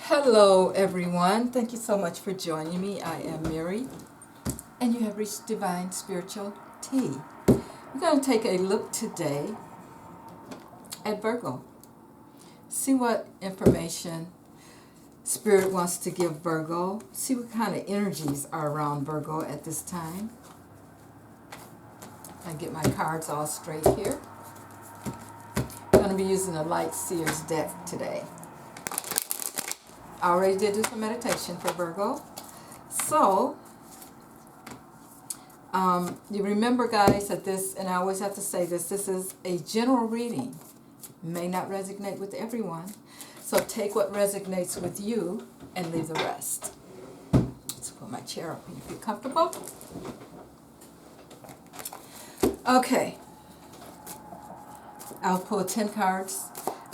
Hello, everyone. Thank you so much for joining me. I am Mary, and you have reached Divine Spiritual Tea. We're going to take a look today at Virgo. See what information Spirit wants to give Virgo. See what kind of energies are around Virgo at this time. I get my cards all straight here. I'm going to be using a Light Seers deck today. I already did do some meditation for Virgo. So, you remember, guys, that this, and I always have to say this is a general reading. May not resonate with everyone. So take what resonates with you and leave the rest. Let's put my chair up and you feel comfortable. Okay. I'll pull 10 cards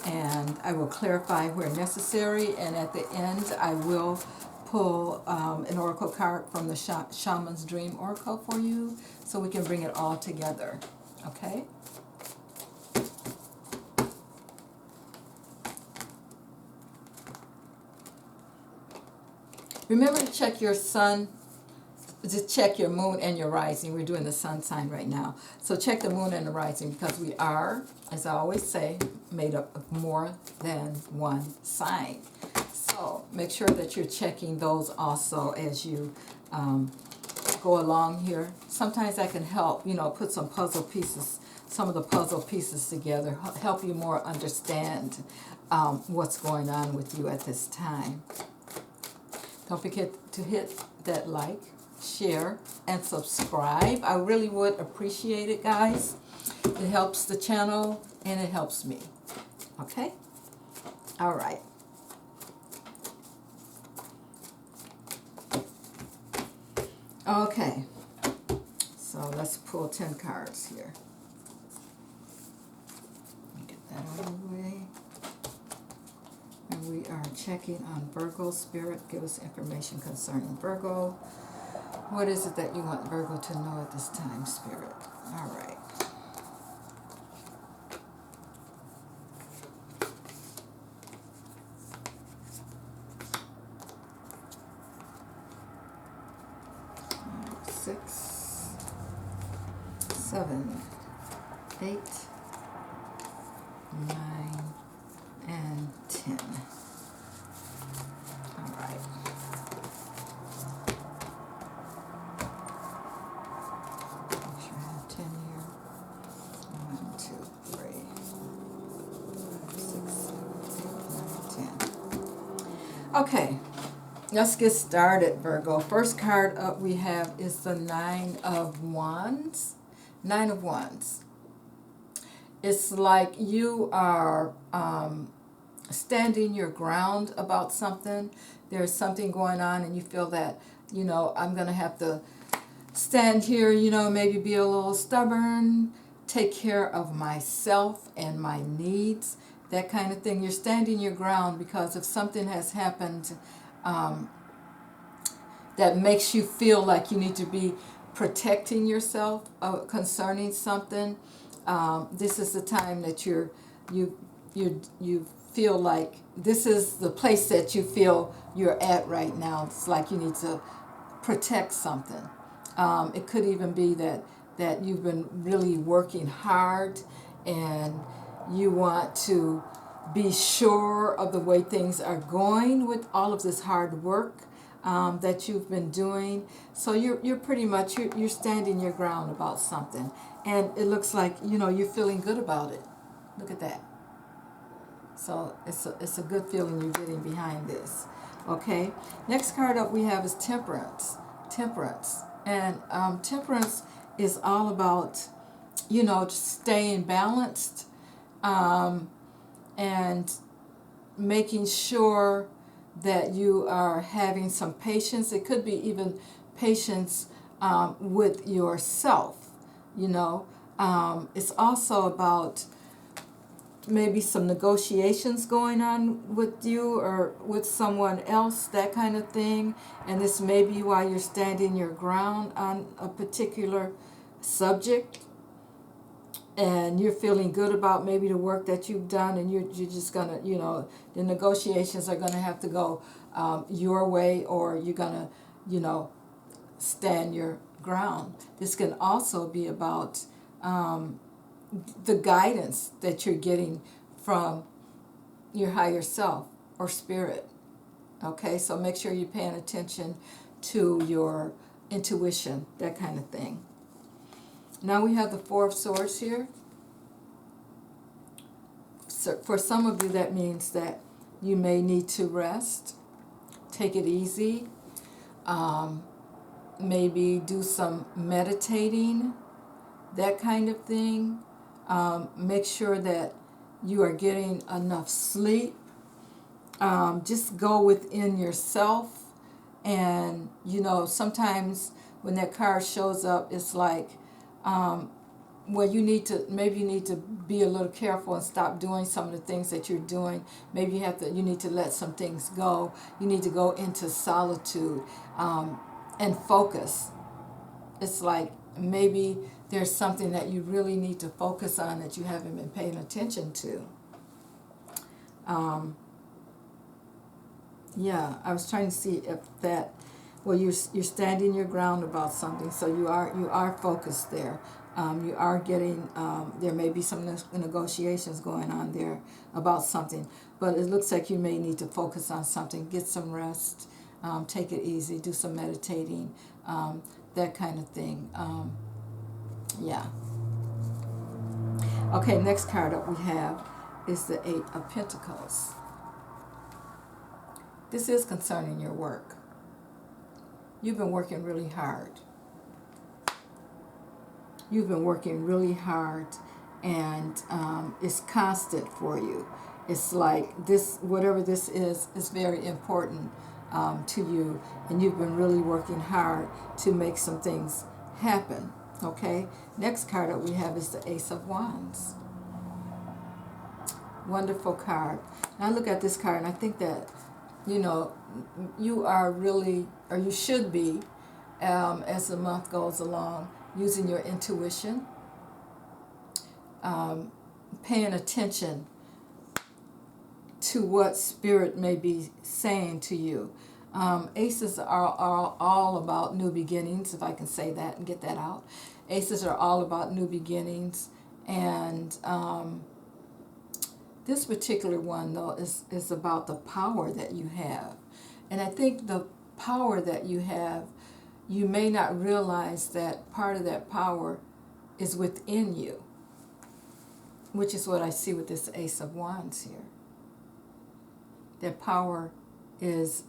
and I will clarify where necessary. And at the end, I will pull an oracle card from the Shaman's Dream Oracle for you so we can bring it all together. Okay? Remember to check your sun, to check your moon and your rising. We're doing the sun sign right now. So check the moon and the rising because we are, as I always say, made up of more than one sign. So make sure that you're checking those also as you go along here. Sometimes that can help, put some puzzle pieces, some of the puzzle pieces together, help you more understand what's going on with you at this time. Don't forget to hit that like, share, and subscribe. I really would appreciate it, guys. It helps the channel and it helps me. Okay? All right. Okay. So let's pull 10 cards here. Get that out of the way. And we are checking on Virgo. Spirit, give us information concerning Virgo. What is it that you want Virgo to know at this time, Spirit? All right. Six, 7, 8, 9, and 10. All right. Make sure I have 10 here. 1, 2, 3, 5, 6, 7, 8, 9, 10. Okay. Let's get started, Virgo. First card up we have is the Nine of Wands. Nine of Wands. It's like you are standing your ground about something. There's something going on and you feel that, I'm going to have to stand here, maybe be a little stubborn, take care of myself and my needs, that kind of thing. You're standing your ground because if something has happened that makes you feel like you need to be protecting yourself concerning something. This is the time that you feel like this is the place that you feel you're at right now. It's like you need to protect something. It could even be that you've been really working hard and you want to be sure of the way things are going with all of this hard work that you've been doing. So you're pretty much, you're standing your ground about something. And it looks like, you're feeling good about it. Look at that. So it's a good feeling you're getting behind this. Okay. Next card up we have is Temperance. Temperance. And Temperance is all about, just staying balanced and making sure that you are having some patience. It could be even patience with yourself, It's also about maybe some negotiations going on with you or with someone else, that kind of thing. And this may be why you're standing your ground on a particular subject. and you're feeling good about maybe the work that you've done, and you're just gonna, you know, the negotiations are gonna have to go your way, or you're gonna, you know, stand your ground. This can also be about the guidance that you're getting from your higher self or spirit. Okay, so make sure you're paying attention to your intuition, that kind of thing. Now we have the Four of Swords here. So for some of you, that means that you may need to rest, take it easy, maybe do some meditating, that kind of thing. Make sure that you are getting enough sleep. Just go within yourself, and you know, sometimes when that card shows up, it's like, well, you need to, maybe you need to be a little careful and stop doing some of the things that you're doing. Maybe you need to let some things go. You need to go into solitude and focus. It's like maybe there's something that you really need to focus on that you haven't been paying attention to. Yeah, I was trying to see if that, well, you're standing your ground about something, so you are focused there. You are getting, there may be some negotiations going on there about something, but it looks like you may need to focus on something. Get some rest, take it easy, do some meditating, that kind of thing. Yeah. Okay, next card that we have is the Eight of Pentacles. This is concerning your work. You've been working really hard. You've been working really hard, and it's constant for you. It's like this, whatever this is very important to you, and you've been really working hard to make some things happen. Okay? Next card that we have is the Ace of Wands. Wonderful card. And I look at this card and I think that, you know, you are really, or you should be, as the month goes along, using your intuition, paying attention to what spirit may be saying to you. Aces are all about new beginnings, if I can say that and get that out. Aces are all about new beginnings, and this particular one, though, is about the power that you have. And I think the power that you have, you may not realize that part of that power is within you, which is what I see with this Ace of Wands here. That power is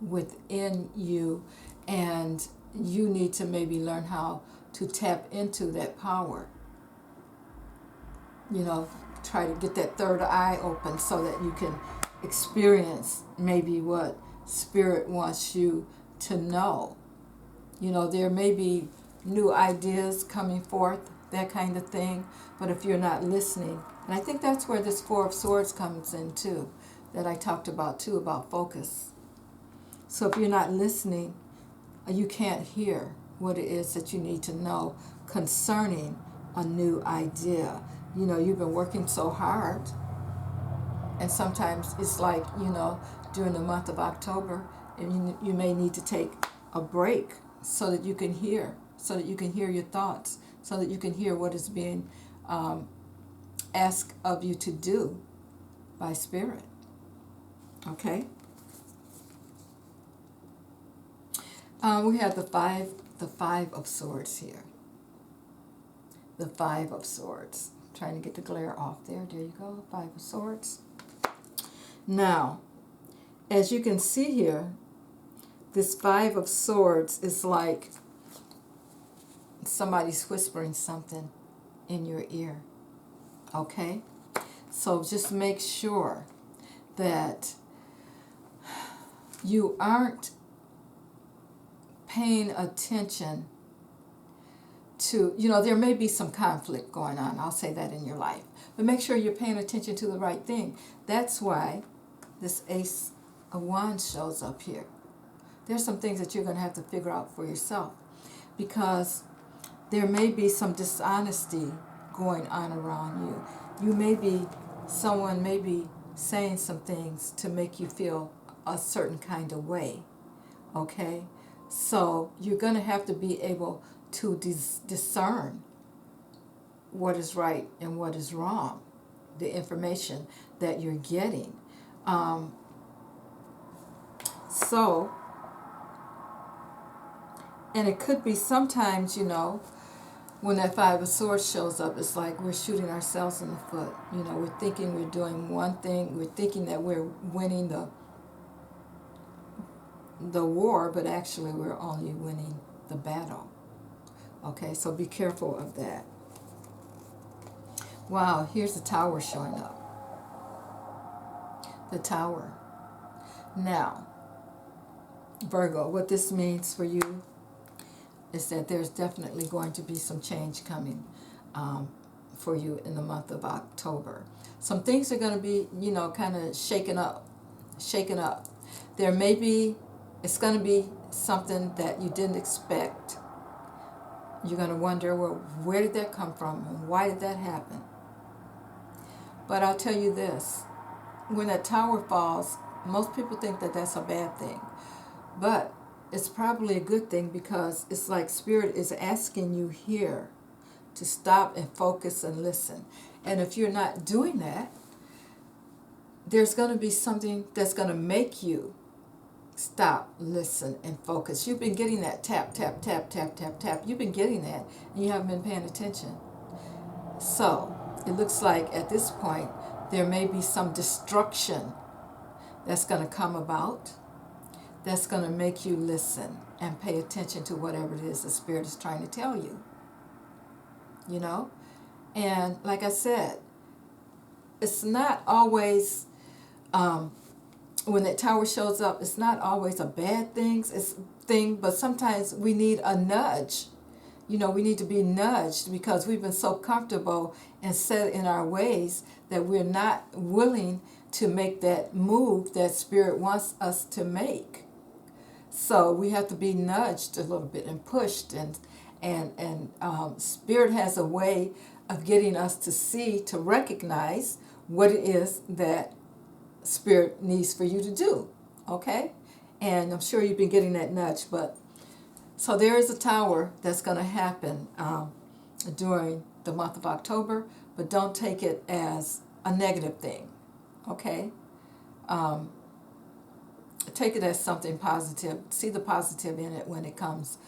within you, and you need to maybe learn how to tap into that power. You know, try to get that third eye open so that you can experience maybe what Spirit wants you to know. You know, there may be new ideas coming forth, that kind of thing, but if you're not listening, and I think that's where this Four of Swords comes in too, that I talked about too, about focus. So if you're not listening, you can't hear what it is that you need to know concerning a new idea. You know, you've been working so hard, and sometimes it's like, you know, during the month of October, and you may need to take a break so that you can hear, your thoughts, so that you can hear what is being asked of you to do by Spirit. Okay? We have the five of Swords here. The Five of Swords. Trying to get the glare off there. There you go. Five of Swords. Now, as you can see here, this Five of Swords is like somebody's whispering something in your ear. Okay? So just make sure that you aren't paying attention to, you know, there may be some conflict going on, I'll say that, in your life, but make sure you're paying attention to the right thing. That's why this Ace of Wands shows up here. There's some things that you're going to have to figure out for yourself, because there may be some dishonesty going on around you. Someone may be saying some things to make you feel a certain kind of way, okay? So you're going to have to be able to discern what is right and what is wrong, the information that you're getting. So, and it could be sometimes, when that Five of Swords shows up, it's like we're shooting ourselves in the foot. We're thinking we're doing one thing, we're thinking that we're winning the war, but actually we're only winning the battle. Okay, so be careful of that. Wow, here's the Tower showing up. The Tower. Now, Virgo, what this means for you is that there's definitely going to be some change coming for you in the month of October. Some things are going to be, kind of shaken up. It's going to be something that you didn't expect. You're going to wonder, well, where did that come from and why did that happen? But I'll tell you this, when that tower falls, most people think that that's a bad thing. But it's probably a good thing, because it's like Spirit is asking you here to stop and focus and listen. And if you're not doing that, there's going to be something that's going to make you stop, listen, and focus. You've been getting that tap, tap, tap, tap, tap, tap. You've been getting that, and you haven't been paying attention. So it looks like at this point there may be some destruction that's going to come about, that's going to make you listen and pay attention to whatever it is the Spirit is trying to tell you. And like I said, it's not always, when that tower shows up, it's not always a bad thing, but sometimes we need a nudge. We need to be nudged, because we've been so comfortable and set in our ways that we're not willing to make that move that Spirit wants us to make. So we have to be nudged a little bit and pushed, and Spirit has a way of getting us to see, to recognize what it is that Spirit needs for you to do, okay? And I'm sure you've been getting that nudge, but so there is a tower that's going to happen during the month of October, but don't take it as a negative thing, okay? Take it as something positive. See the positive in it when it comes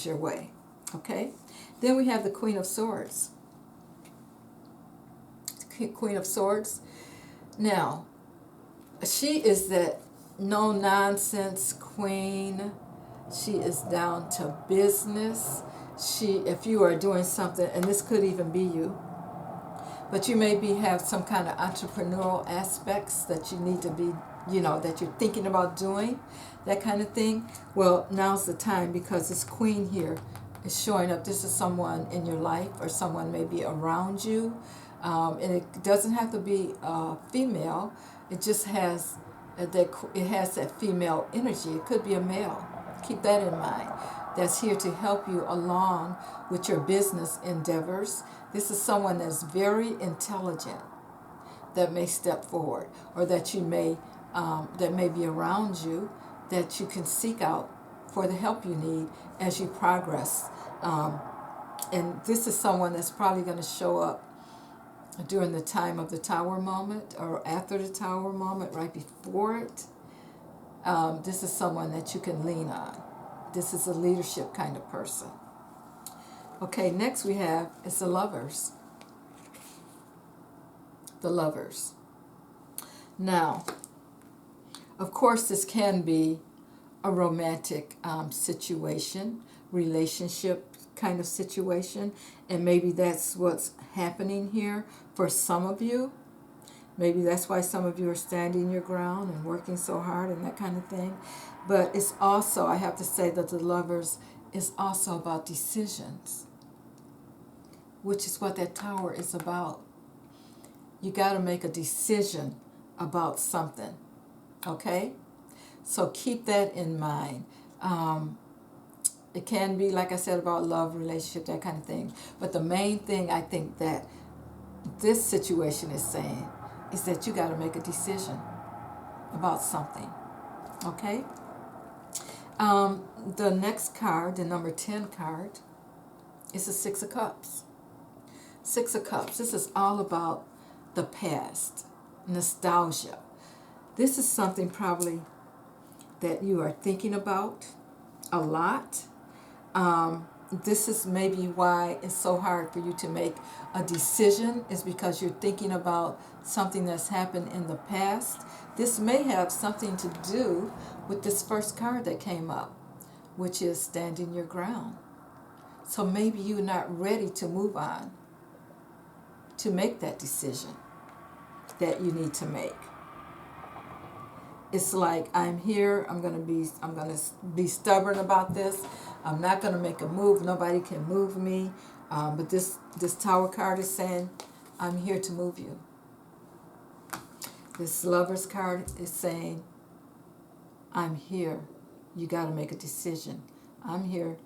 your way, okay? Then we have the Queen of Swords. Queen of Swords. Now, she is that no-nonsense queen. She is down to business. If you are doing something, and this could even be you, but you maybe have some kind of entrepreneurial aspects that you need to be, that you're thinking about doing, that kind of thing. Well, now's the time, because this queen here is showing up. This is someone in your life, or someone maybe around you. And it doesn't have to be female. It just has that female energy. It could be a male. Keep that in mind. That's here to help you along with your business endeavors. This is someone that's very intelligent that may step forward, or that that may be around you, that you can seek out for the help you need as you progress. And this is someone that's probably going to show up during the time of the Tower moment, or after the Tower moment, right before it. This is someone that you can lean on. This is a leadership kind of person. Okay, next we have is the Lovers. The Lovers. Now, of course, this can be a romantic situation, relationship kind of situation, and maybe that's what's happening here for some of you. Maybe that's why some of you are standing your ground and working so hard and that kind of thing. But it's also, I have to say that the Lovers is also about decisions, which is what that Tower is about. You got to make a decision about something, okay? So keep that in mind. It can be, like I said, about love, relationship, that kind of thing. But the main thing I think that this situation is saying is that you got to make a decision about something. Okay? The next card, the number 10 card, is the Six of Cups. Six of Cups. This is all about the past, nostalgia. This is something probably that you are thinking about a lot. This is maybe why it's so hard for you to make a decision, is because you're thinking about something that's happened in the past. This may have something to do with this first card that came up, which is standing your ground. So maybe you're not ready to move on, to make that decision that you need to make. It's like, I'm here, I'm gonna be stubborn about this. I'm not gonna make a move. Nobody can move me. But this Tower card is saying, I'm here to move you. This Lovers card is saying, I'm here. You gotta make a decision. I'm here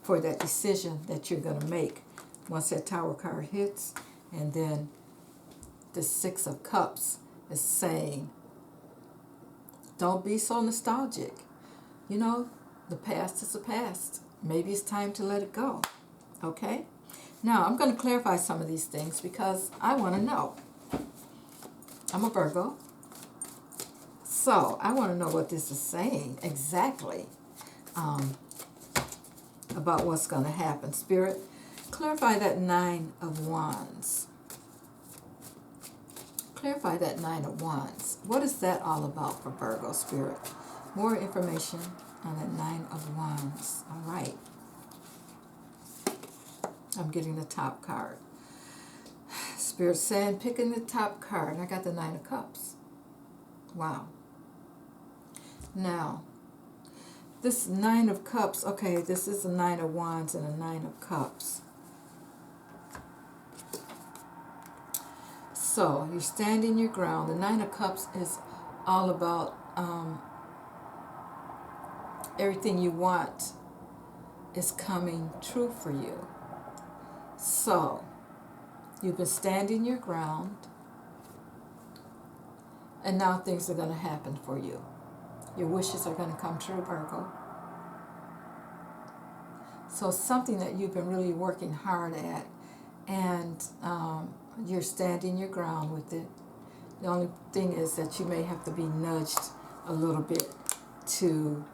for that decision that you're gonna make once that Tower card hits. And then the Six of Cups is saying, don't be so nostalgic. You know, the past is the past. Maybe it's time to let it go. Okay? Now, I'm going to clarify some of these things because I want to know. I'm a Virgo. So, I want to know what this is saying exactly about what's going to happen. Spirit, clarify that Nine of Wands. Clarify that Nine of Wands. What is that all about for Virgo, Spirit? More information on that Nine of Wands. All right. I'm getting the top card. Spirit saying, picking the top card. And I got the Nine of Cups. Wow. Now, this Nine of Cups, okay, this is a Nine of Wands and a Nine of Cups. So, you're standing your ground. The Nine of Cups is all about everything you want is coming true for you. So, you've been standing your ground, and now things are going to happen for you. Your wishes are going to come true, Virgo. So, something that you've been really working hard at, and you're standing your ground with it. The only thing is that you may have to be nudged a little bit to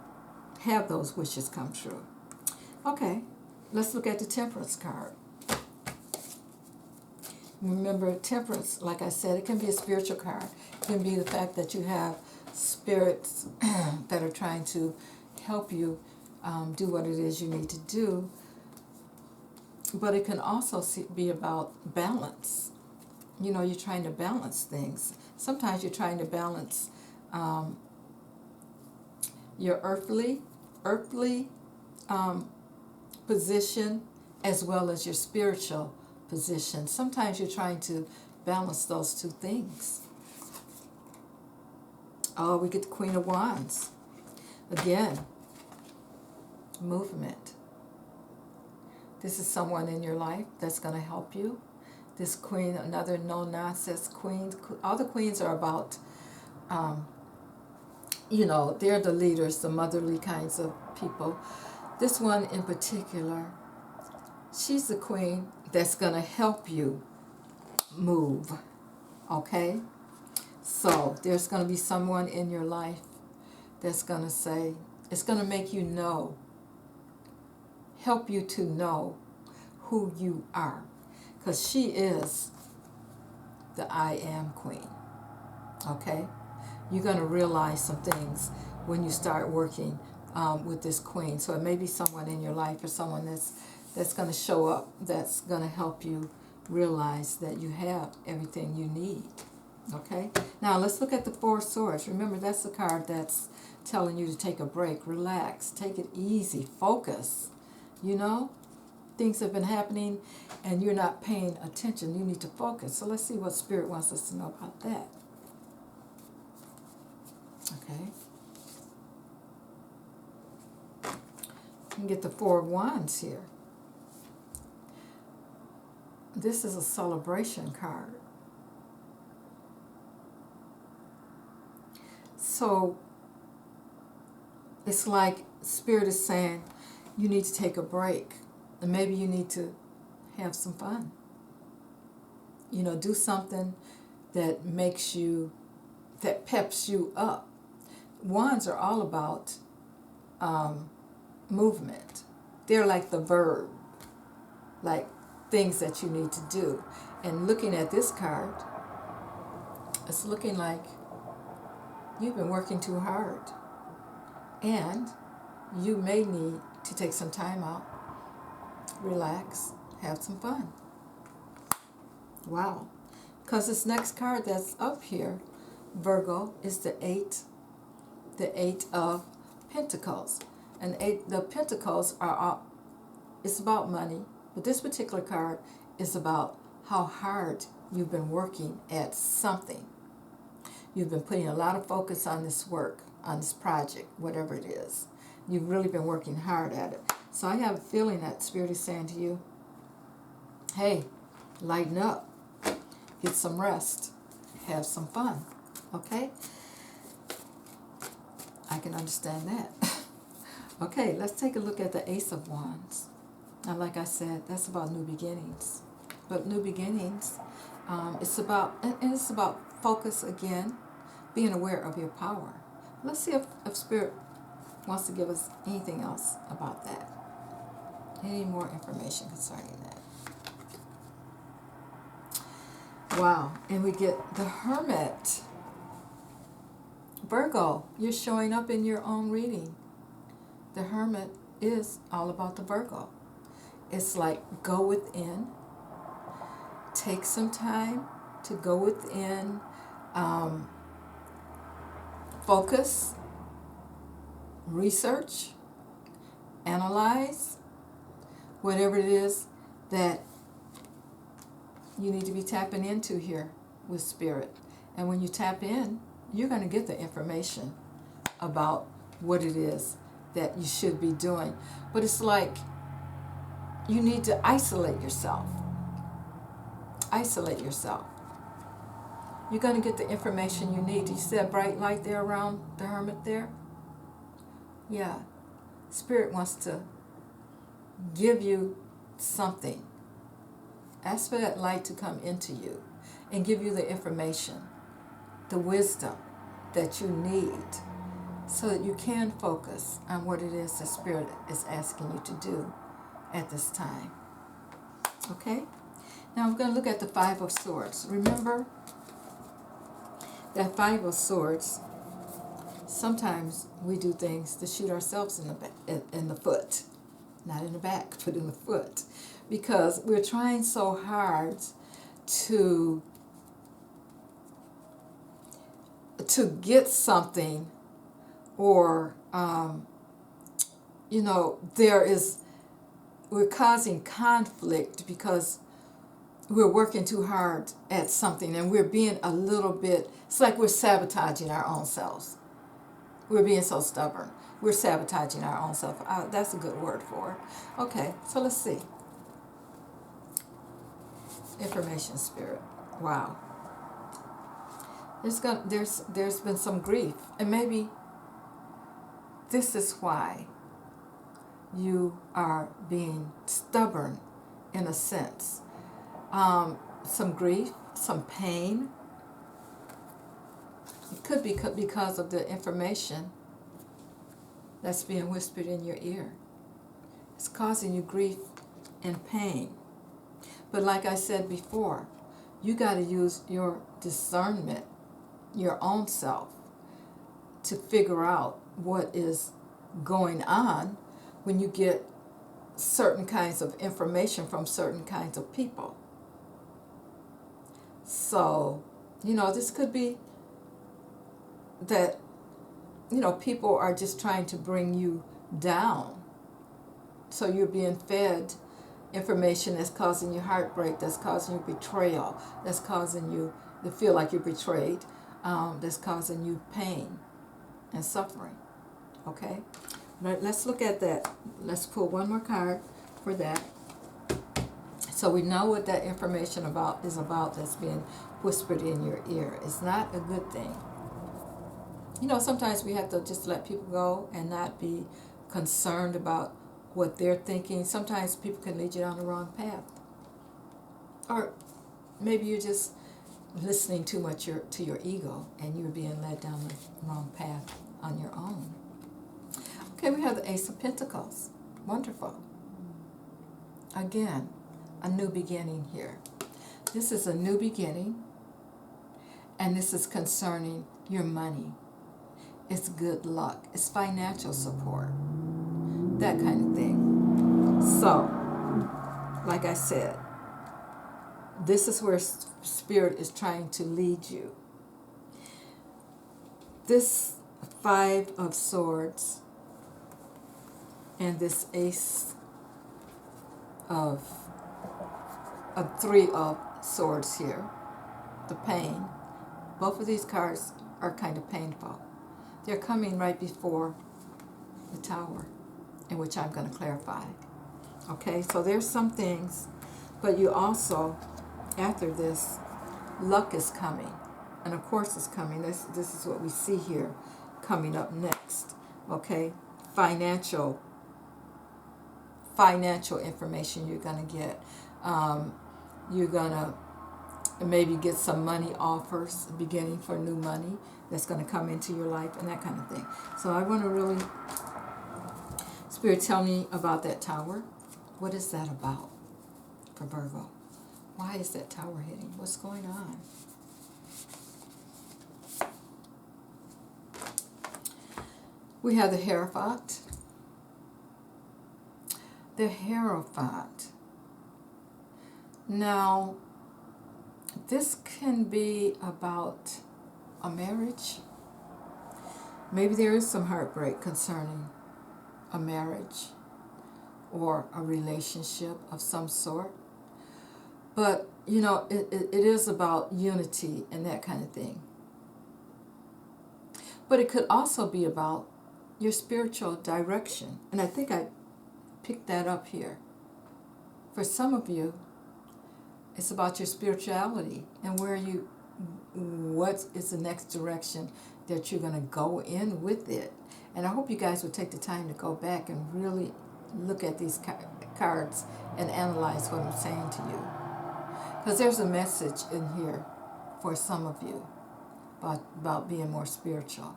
have those wishes come true. Okay, let's look at the Temperance card. Remember, Temperance, like I said, it can be a spiritual card. It can be the fact that you have spirits that are trying to help you do what it is you need to do. But it can also be about balance. You know, you're trying to balance things. Sometimes you're trying to balance your earthly position as well as your spiritual position. Sometimes you're trying to balance those two things. Oh, we get the Queen of Wands. Again, movement. This is someone in your life that's going to help you. This queen, another no-nonsense queen. All the queens are about, you know, they're the leaders, the motherly kinds of people. This one in particular, she's the queen that's going to help you move, okay? So there's going to be someone in your life that's going to say, it's going to make you know, help you to know who you are. Because she is the I am queen, okay? You're going to realize some things when you start working with this queen. So it may be someone in your life or someone that's going to show up, that's going to help you realize that you have everything you need, okay? Now let's look at the Four of Swords. Remember, that's the card that's telling you to take a break, relax, take it easy, focus, you know? Things have been happening and you're not paying attention. You need to focus. So let's see what Spirit wants us to know about that. Okay. and get the Four of Wands here. This is a celebration card. So it's like Spirit is saying you need to take a break, and maybe you need to have some fun. You know, do something that makes you, that peps you up. Wands are all about movement. They're like the verb, like things that you need to do. And looking at this card, it's looking like you've been working too hard. And you may need to take some time out, relax, have some fun. Wow. Because this next card that's up here, Virgo, is the Eight of Pentacles. And the Pentacles are, it's about money, but this particular card is about how hard you've been working at something. You've been putting a lot of focus on this work, on this project, whatever it is. You've really been working hard at it. So I have a feeling that Spirit is saying to you, hey, lighten up, get some rest, have some fun, okay? I can understand that. Okay, let's take a look at the Ace of Wands. Now, like I said, that's about new beginnings. But new beginnings, it's about focus again, being aware of your power. Let's see if Spirit wants to give us anything else about that. Any more information concerning that. Wow, and we get the Hermit. Virgo, you're showing up in your own reading. The Hermit is all about the Virgo. It's like go within, take some time to go within, focus, research, analyze, whatever it is that you need to be tapping into here with Spirit. And when you tap in, you're going to get the information about what it is that you should be doing. But it's like you need to isolate yourself. Isolate yourself. You're going to get the information you need. You see that bright light there around the Hermit there? Yeah. Spirit wants to give you something. Ask for that light to come into you and give you the information, the wisdom that you need so that you can focus on what it is the Spirit is asking you to do at this time. Okay? Now we're going to look at the Five of Swords. Remember that Five of Swords, sometimes we do things to shoot ourselves in the foot. Not in the back, but in the foot. Because we're trying so hard to get something, or we're causing conflict because we're working too hard at something, and we're being a little bit, it's like we're sabotaging our own selves. We're being so stubborn. We're sabotaging our own self. That's a good word for it. Okay, so let's see. Information, Spirit. Wow. There's been some grief, and maybe this is why you are being stubborn in a sense. Some grief, some pain. It could be because of the information that's being whispered in your ear. It's causing you grief and pain. But like I said before, you got to use your discernment, your own self, to figure out what is going on when you get certain kinds of information from certain kinds of people. So, this could be that, people are just trying to bring you down. So you're being fed information that's causing you heartbreak, that's causing you betrayal, that's causing you to feel like you're betrayed, that's causing you pain and suffering. Okay? let's look at that. Let's pull one more card for that. So we know what that information is about that's being whispered in your ear. It's not a good thing. You know, sometimes we have to just let people go and not be concerned about what they're thinking. Sometimes people can lead you down the wrong path. Or maybe you're just listening too much to your ego and you're being led down the wrong path on your own. Okay, we have the Ace of Pentacles. Wonderful. Again, a new beginning here. This is a new beginning, and this is concerning your money. It's good luck. It's financial support. That kind of thing. So, like I said, this is where Spirit is trying to lead you. This Five of Swords and this Ace of Three of Swords here, the pain. Both of these cards are kind of painful. They're coming right before the Tower, in which I'm going to clarify. Okay, so there's some things, but you also, after this, luck is coming. And of course it's coming. This is what we see here coming up next. Okay, financial information you're going to get. You're going to maybe get some money offers, beginning for new money that's going to come into your life and that kind of thing. So I want to really, Spirit, tell me about that Tower. What is that about for Virgo? Why is that Tower hitting? What's going on? We have the Hierophant. The Hierophant. Now, this can be about a marriage. Maybe there is some heartbreak concerning a marriage or a relationship of some sort. But, you know, it is about unity and that kind of thing. But it could also be about your spiritual direction. And I think I picked that up here. For some of you, it's about your spirituality and what is the next direction that you're going to go in with it. And I hope you guys would take the time to go back and really look at these cards and analyze what I'm saying to you. Because there's a message in here for some of you about being more spiritual.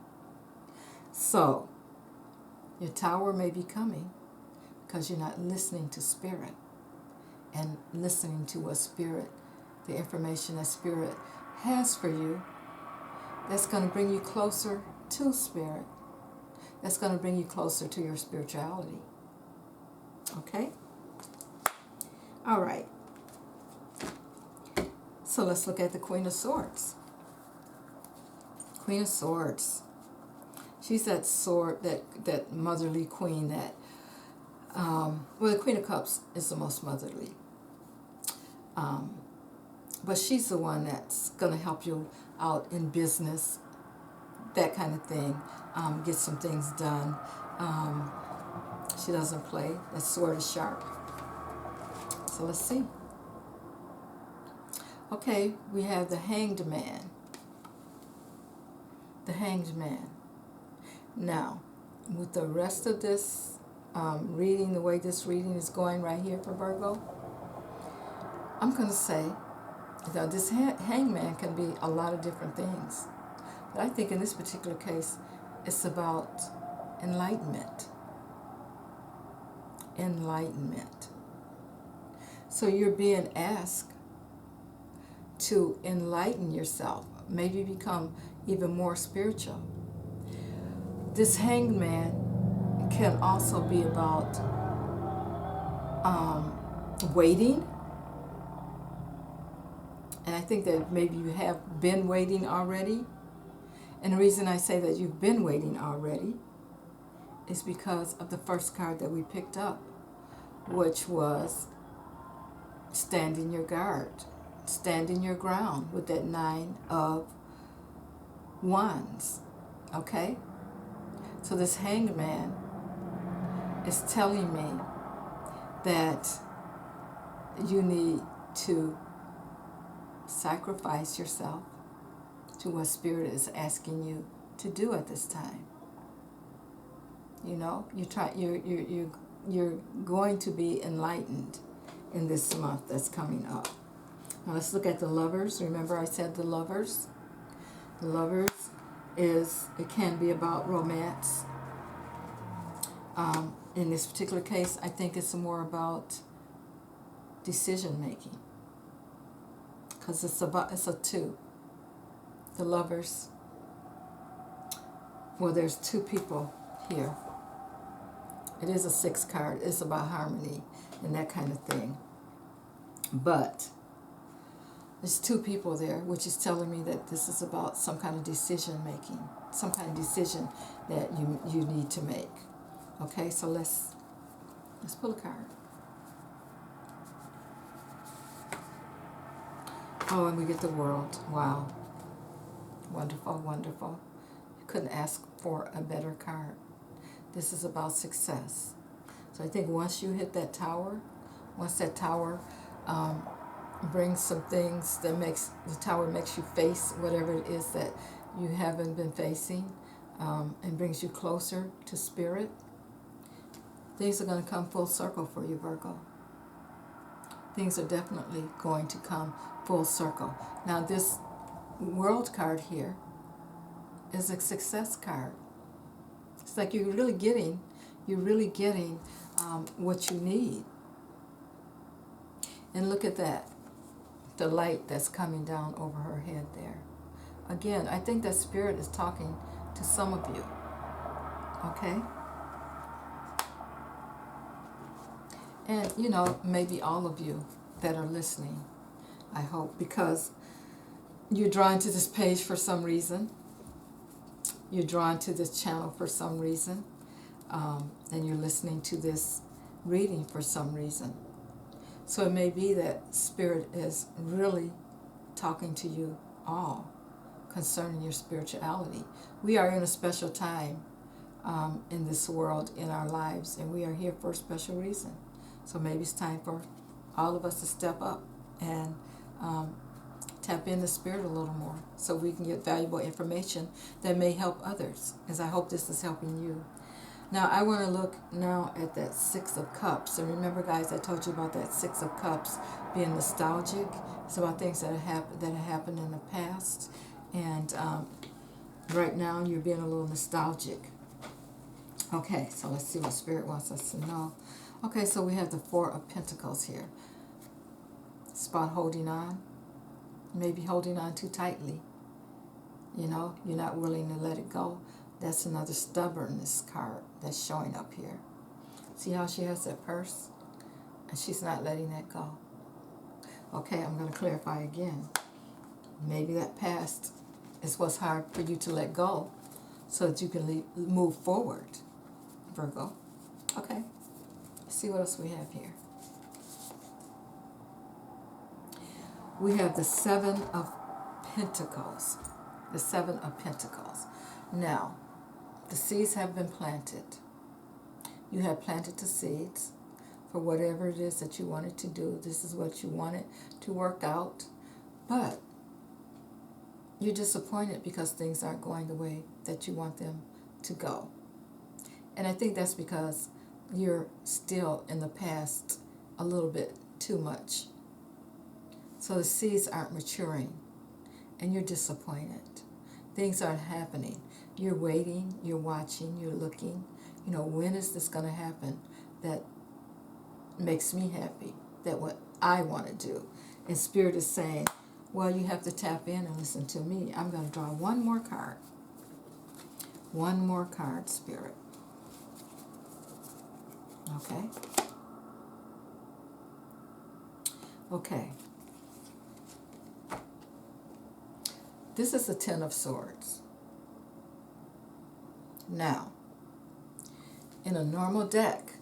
So, your Tower may be coming because you're not listening to Spirit and listening to what Spirit, the information that Spirit has for you, that's going to bring you closer to Spirit. That's going to bring you closer to your spirituality. Okay? All right. So let's look at the Queen of Swords. Queen of Swords. She's that sword, that motherly queen that, well, the Queen of Cups is the most motherly. But she's the one that's going to help you out in business, that kind of thing, get some things done. She doesn't play. That sword is sharp. So let's see. Okay, we have the Hanged Man. The Hanged Man. Now, with the rest of this reading, the way this reading is going right here for Virgo, I'm going to say that this hangman can be a lot of different things. But I think in this particular case, it's about enlightenment. Enlightenment. So you're being asked to enlighten yourself, maybe become even more spiritual. This hangman can also be about waiting. And I think that maybe you have been waiting already. And the reason I say that you've been waiting already is because of the first card that we picked up, which was standing your guard, standing your ground with that 9 of Wands. Okay? So this hanged man is telling me that you need to sacrifice yourself to what Spirit is asking you to do at this time. You know, you're going to be enlightened in this month that's coming up. Now let's look at the Lovers. Remember I said the Lovers? The Lovers it can be about romance. In this particular case, I think it's more about decision making, because it's a two. The Lovers. Well, there's two people here. It is a 6 card. It's about harmony and that kind of thing. But there's two people there, which is telling me that this is about some kind of decision making, some kind of decision that you need to make. Okay, so let's pull a card. Oh, and we get the World. Wow. Wonderful, wonderful. You couldn't ask for a better card. This is about success. So I think once you hit that tower, once that tower brings some things that the tower makes you face whatever it is that you haven't been facing, and brings you closer to Spirit, things are going to come full circle for you, Virgo. Things are definitely going to come full circle. Now this World card here is a success card. It's like you're really getting what you need. And look at that, the light that's coming down over her head there. Again, I think that Spirit is talking to some of you. Okay? And, you know, maybe all of you that are listening, I hope, because you're drawn to this page for some reason. You're drawn to this channel for some reason. And you're listening to this reading for some reason. So it may be that Spirit is really talking to you all concerning your spirituality. We are in a special time in this world, in our lives, and we are here for a special reason. So maybe it's time for all of us to step up and tap into Spirit a little more so we can get valuable information that may help others, as I hope this is helping you. Now, I want to look now at that 6 of Cups. And remember, guys, I told you about that 6 of Cups being nostalgic. It's about things that have happened in the past. And right now, you're being a little nostalgic. Okay, so let's see what Spirit wants us to know. Okay, so we have the 4 of Pentacles here. It's about holding on. Maybe holding on too tightly. You know, you're not willing to let it go. That's another stubbornness card that's showing up here. See how she has that purse? And she's not letting that go. Okay, I'm going to clarify again. Maybe that past is what's hard for you to let go so that you can move forward, Virgo. Okay, let's see what else we have here. We have the 7 of Pentacles. The 7 of Pentacles. Now, the seeds have been planted. You have planted the seeds for whatever it is that you wanted to do. This is what you wanted to work out. But you're disappointed because things aren't going the way that you want them to go. And I think that's because you're still in the past a little bit too much. So the seeds aren't maturing, and you're disappointed. Things aren't happening. You're waiting, you're watching, you're looking. You know, when is this going to happen that makes me happy, that what I want to do? And Spirit is saying, well, you have to tap in and listen to me. I'm going to draw one more card. One more card, Spirit. Okay? Okay. This is the 10 of Swords. Now, in a normal deck,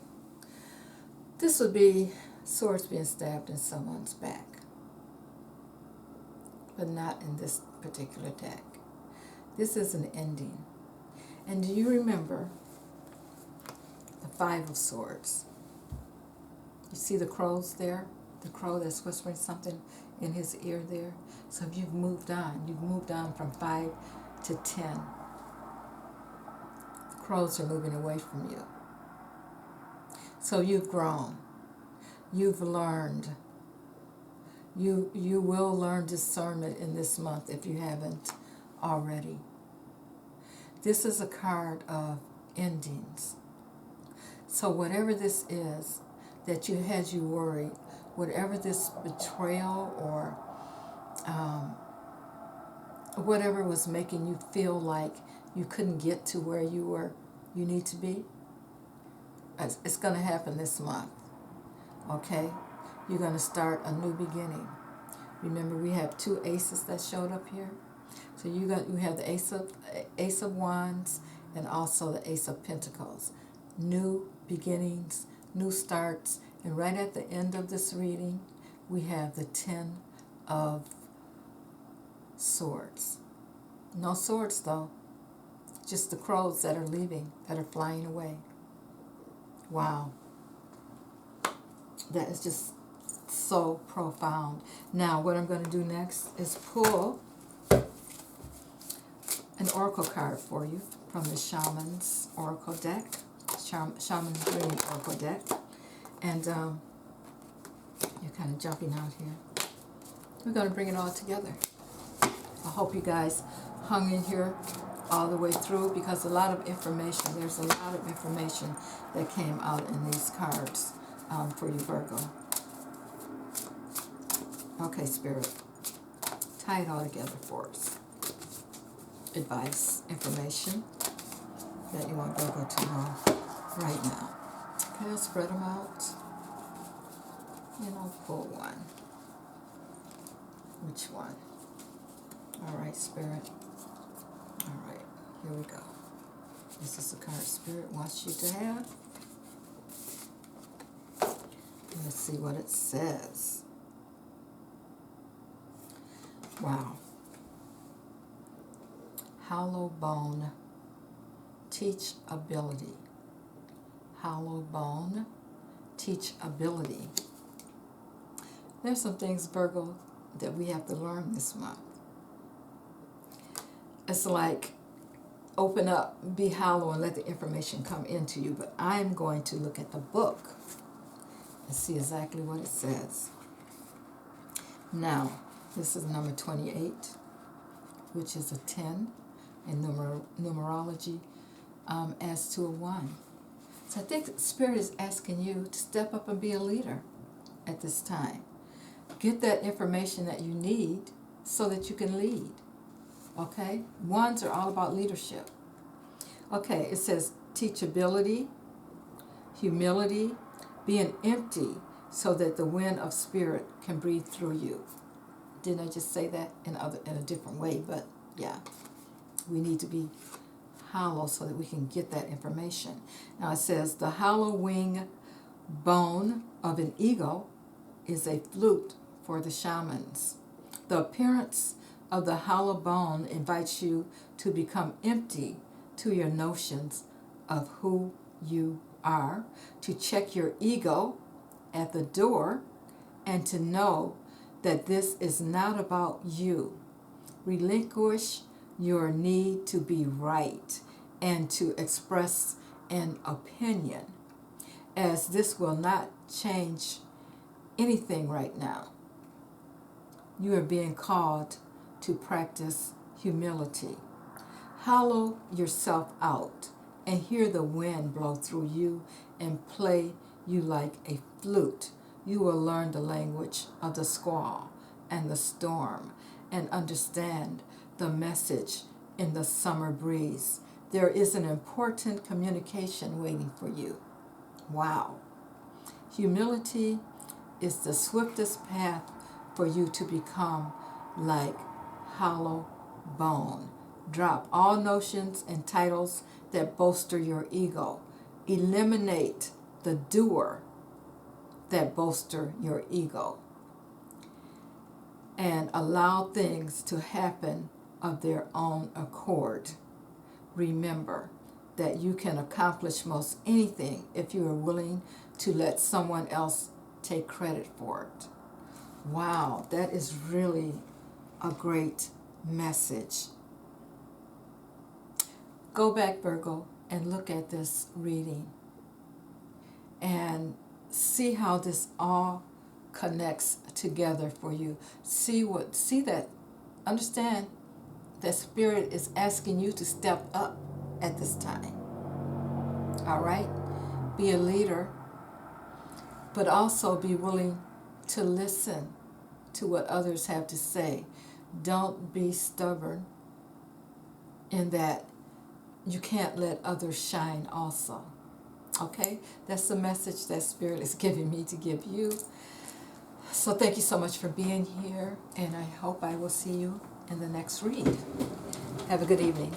this would be swords being stabbed in someone's back. But not in this particular deck. This is an ending. And do you remember the Five of Swords. You see the crows there? The crow that's whispering something in his ear there. So you've moved on. You've moved on from 5 to 10. The crows are moving away from you. So you've grown. You've learned. You will learn discernment in this month if you haven't already. This is a card of endings. So whatever this is that had you worried, whatever this betrayal or whatever was making you feel like you couldn't get to where you need to be, it's going to happen this month. Okay? You're going to start a new beginning. Remember, we have 2 aces that showed up here. So you have the Ace of Wands and also the Ace of Pentacles. New beginnings, new starts, and right at the end of this reading, we have the 10 of Swords. No swords though, just the crows that are leaving, that are flying away. Wow. That is just so profound. Now, what I'm going to do next is pull an oracle card for you from the Shaman's Oracle deck, Shaman's Dream Oracle deck. And you're kind of jumping out here. We're going to bring it all together. I hope you guys hung in here all the way through, because there's a lot of information that came out in these cards for you, Virgo. Okay, Spirit, tie it all together for us. Advice, information that you want Virgo to know right now. Okay, I'll spread them out and I'll pull one. Which one? All right, Spirit. All right, here we go. This is the card Spirit wants you to have. Let's see what it says. Wow. Hollow bone, teachability. Hollow bone, teachability. There's some things, Virgo, that we have to learn this month. It's like open up, be hollow, and let the information come into you. But I'm going to look at the book and see exactly what it says. Now, this is number 28, which is a 10 in numerology, as to a 1. So I think Spirit is asking you to step up and be a leader at this time. Get that information that you need so that you can lead. Okay? Ones are all about leadership. Okay, it says teachability, humility, being empty so that the wind of Spirit can breathe through you. Didn't I just say that in a different way? But yeah, we need to be hollow so that we can get that information. Now it says the hollow wing bone of an eagle is a flute for the shamans. The appearance of the hollow bone invites you to become empty to your notions of who you are, to check your ego at the door, and to know that this is not about you. Relinquish your need to be right and to express an opinion, as this will not change anything right now. You are being called to practice humility. Hollow yourself out and hear the wind blow through you and play you like a flute. You will learn the language of the squall and the storm and understand the message in the summer breeze. There is an important communication waiting for you. Wow. Humility is the swiftest path for you to become like hollow bone. Drop all notions and titles that bolster your ego. Eliminate the doer that bolster your ego. And allow things to happen of their own accord. Remember, that you can accomplish most anything if you are willing to let someone else take credit for it. Wow, that is really a great message. Go back, Virgo, and look at this reading and see how this all connects together for you. See that, understand that Spirit is asking you to step up at this time. All right? Be a leader, but also be willing to listen to what others have to say. Don't be stubborn in that you can't let others shine also. Okay? That's the message that Spirit is giving me to give you. So thank you so much for being here, and I hope I will see you in the next read. Have a good evening.